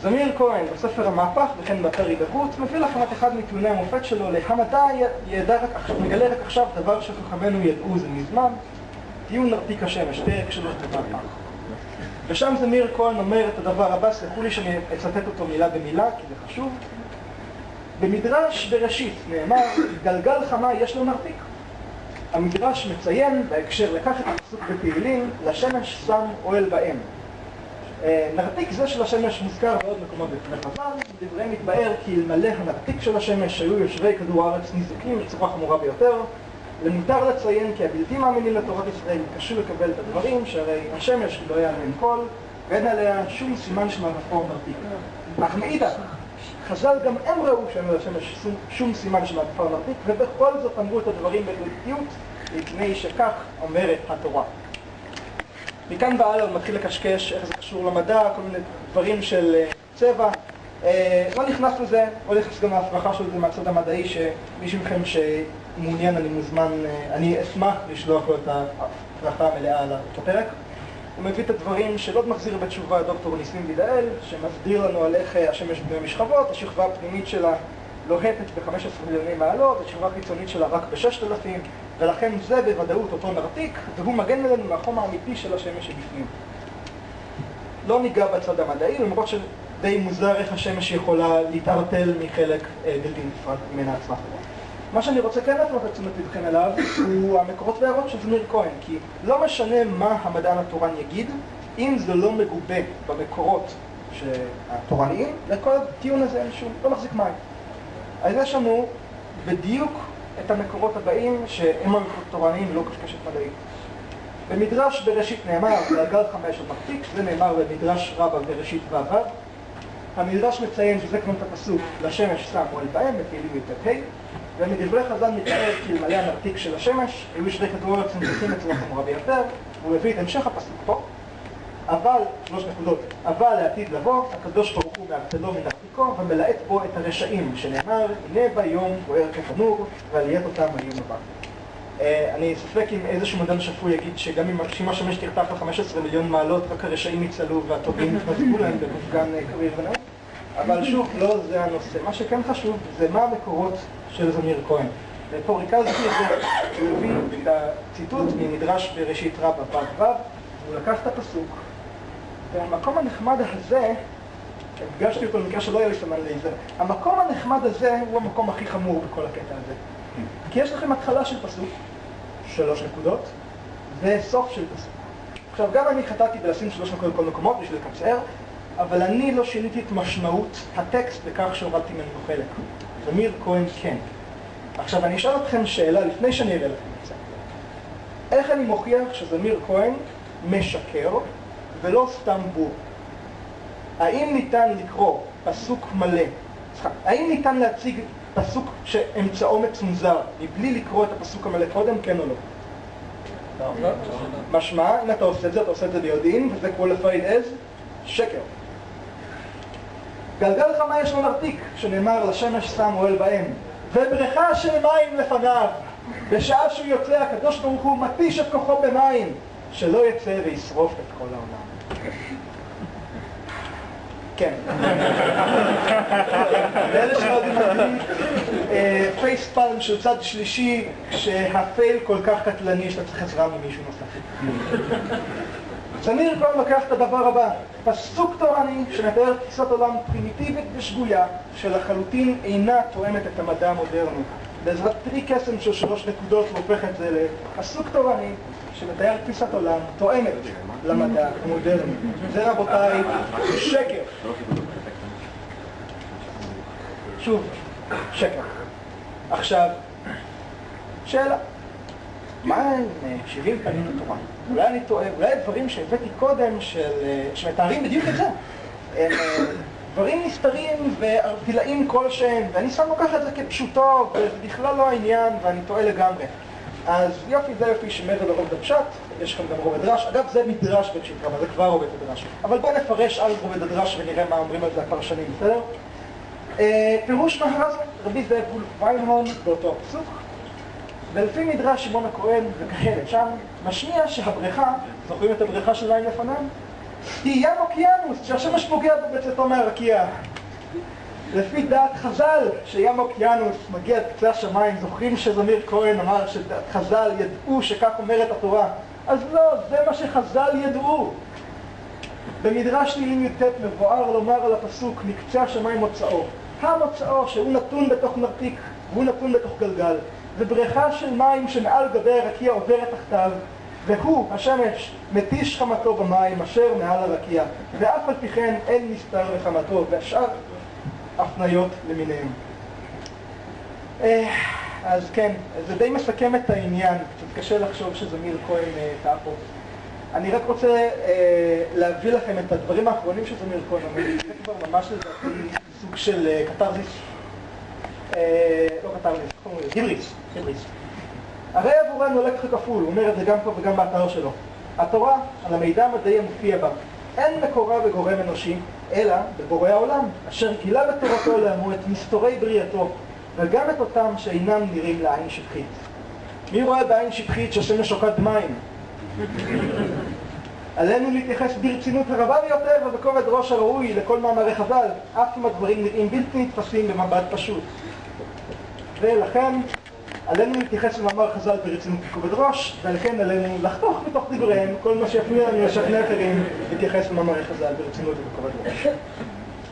זמיר כהן בספר המהפך וכן באתר הידברות מביא לכם את אחד מטיעוני המופת שלו להמדע מגלה רק עכשיו דבר שחכמינו ידעו זה מזמן, טיעון נרתיק השמש, פרק 3 במהפך. ושם זמיר כהן אומר את הדבר הבא, סלחו לי שאני אצטט אותו מילה במילה כי זה חשוב. במדרש בראשית נאמר, גלגל חמה יש לו נרתיק. המדרש מציין בהקשר לקח את הפסוק בתהילים, לשמש שם אוהל באם. נרתיק זה של השמש מוזכר בעוד מקומות בפני חז"ל, בדבריהם מתבאר כי אלמלא הנרתיק של השמש היו יושבי כדור הארץ ניזוקים בצורה חמורה ביותר. למותר לציין כי הבלתי מאמינים לתורת ישראל קשו לקבל את הדברים, שהרי השמש לא היה עליהם קול, ואין עליה שום סימן של מערפור נרתיק. אך מאידך, חז"ל גם הם ראו שאין על השמש שום סימן של מערפור נרתיק, ובכל זאת אמרו את הדברים בדויקות, מפני שכך אומרת התורה. מכאן והלאה הוא מתחיל לקשקש איך זה קשור למדע, כל מיני דברים של צבע. לא נכנס לזה, או נכנס גם להפרחה של זה מהצד המדעי, שמישהו מכם שמעוניין אני מוזמן, אני אשמח לשלוח לו את ההפרחה המלאה על הפרק. הוא מביא את הדברים של עוד מחזיר בתשובה דוקטור ניסים וידאל, שמסביר לנו על איך השמש בני משכבות, השכבה הפנימית שלה לוהטת ב-15 מיליוני מעלות, השכבה החיצונית שלה רק ב-6,000, ולכן זה בוודאות אותו נרתיק, והוא מגן עלינו מהחום האמיתי של השמש שבפנים. לא ניגע בצד המדעי, למרות שדי מוזר איך השמש יכולה להתערטל מחלק בלתי נפרד ממנה עצמה. מה שאני רוצה כן להפנות את תשומת לבכם אליו, הוא המקורות והערות של זמיר כהן, כי לא משנה מה המדען התורן יגיד, אם זה לא מגובה במקורות התורניים, לכל הטיעון הזה לא מחזיק מים. אז יש לנו בדיוק את המקורות הבאים שהם המקורות תורניים ולא קשקשת מדעית. במדרש בראשית נאמר, גלגל 5 עוד מחתיק, זה נאמר במדרש רבה בראשית ועבד. המדרש מציין שזה כמו את הפסוק, לשמש שם אוהל באם, בתהילים י"ט ה', ומדברי חז"ל מתאר כי אלמלא הנרתיק של השמש, היו יושבי כדור הארץ נזקים בצורה חמורה ביותר, והוא מביא את המשך הפסוק פה. אבל, 3 נקודות, אבל לעתיד לבוא, הקדוש ברוך הוא מערטלו מנרתיקו ומלאט בו את הרשעים, שנאמר, הנה ביום בוער כתנור, ועליית אותם היום הבא. אני ספק אם איזשהו מדען שפוי יגיד שגם אם השמש תרתח ל-15 מיליון מעלות, רק הרשעים יצלו והטובים יתמזגו להם במפגן קריר ונאות. אבל שוב, לא זה הנושא. מה שכן חשוב זה מה המקורות של זמיר כהן. ופה ריכזתי את זה, הוא הביא את הציטוט ממדרש בראשית רבה פ"ו, והוא לקח את הפסוק, והמקום הנחמד הזה, הדגשתי אותו במקרה שלא היה לי סמן לייזר, המקום הנחמד הזה הוא המקום הכי חמור בכל הקטע הזה. כי יש לכם התחלה של פסוק, 3 נקודות, וסוף של פסוק. עכשיו, גם אני חטאתי בלשים 3 נקודות בכל מקומות בשביל לקצר, אבל אני לא שיניתי את משמעות הטקסט בכך שהורדתי ממנו חלק. זמיר כהן כן. עכשיו, אני אשאל אתכם שאלה לפני שאני אראה לכם את זה. איך אני מוכיח שזמיר כהן משקר ולא סתם בור? האם ניתן לקרוא פסוק מלא? האם ניתן להציג פסוק שאמצעו מצונזר מבלי לקרוא את הפסוק המלא קודם, כן או לא? משמע, אם אתה עושה את זה, אתה עושה את זה ביודעין, וזה qualified as שקר. גלגל חמה יש לו נרתיק, שנאמר לשמש שם אוהל באם, ובריכה של מים לפניו. בשעה שהוא יוצא, הקדוש ברוך הוא מתיש את כוחו במים, שלא יצא וישרוף את כל העולם. כן. ואלה שלא יודעים פייס פלם של צד שלישי, כשהפייל כל כך קטלני שאתה צריך עזרה ממישהו נוסף. זמיר כהן לוקח את הדבר הבא, פסוק תורני שמתאר תפיסת עולם פרימיטיבית ושגויה שלחלוטין אינה תואמת את המדע המודרני. בעזרת פרי קסם של 3 נקודות והופך את זה לפסוק תורני שמתאר תפיסת עולם תואמת למדע המודרני. זה רבותיי שקר. שוב, שקר. עכשיו, שאלה. מה הם 70 פנים לתורה? אולי אני טועה, אולי הדברים שהבאתי קודם שמתארים בדיוק את זה. הם דברים נסתרים וערטילאים כלשהם, ואני שם לוקח את זה כפשוטו, וזה בכלל לא העניין, ואני טועה לגמרי. אז יופי זה יופי שמר לרוב דרשת, יש לכם גם רובד דרש, אגב זה מדרש בראשית רבה, זה כבר רובד הדרש. אבל בואו נפרש על רובד הדרש ונראה מה אומרים על זה הפרשנים, בסדר? פירוש מהר"ז, רבי זאב וולף ויינהורן באותו הפסוק, ולפי מדרש שמעון הכהן וכהנת שם, משמיע שהבריכה, זוכרים את הבריכה של מים לפניו? היא ים אוקיינוס, שהשמש פוגע בו בצאתו מהרקיע. לפי דעת חז"ל, שים אוקיינוס מגיע עד קצה השמיים, זוכרים שזמיר כהן אמר שדעת חז"ל ידעו שכך אומרת התורה? אז לא, זה מה שחז"ל ידעו. במדרש תהילים י"ט מבואר לומר על הפסוק מקצה השמיים מוצאו. המוצאו שהוא נתון בתוך נרתיק, והוא נתון בתוך גלגל, ובריכה של מים שמעל גבי הרקיע עוברת תחתיו, והוא, השמש, מתיש חמתו במים אשר מעל הרקיע, ואף על פי כן אין מסתר לחמתו, והשאר הפניות למיניהם. אז כן, זה די מסכם את העניין, קצת קשה לחשוב שזמיר כהן טעה פה. אני רק רוצה להביא לכם את הדברים האחרונים שזמיר כהן אומר, זה כבר ממש לדעתי סוג של קטרזיס, לא קטרזיס, היבריס. הרי עבורנו לקח כפול, הוא אומר את זה גם פה וגם באתר שלו. התורה, על המידע המדעי המופיע בה, אין מקורה בגורם אנושי, אלא בבורא העולם, אשר גילה בתורתו לעמו את מסתורי בריאתו, וגם את אותם שאינם נראים לעין שטחית. מי רואה בעין שטחית שהשמש שוקעת מים? עלינו להתייחס ברצינות הרבה ביותר ובכובד ראש הראוי לכל מאמרי חז"ל, אף אם הדברים נראים בלתי נתפסים במבט פשוט. ולכן עלינו להתייחס למאמר חז"ל ברצינות בכובד ראש, ועל כן עלינו לחתוך בתוך דבריהם כל מה שיפריע לנו לשכנע אחרים להתייחס למאמרי חז"ל ברצינות ובכובד ראש.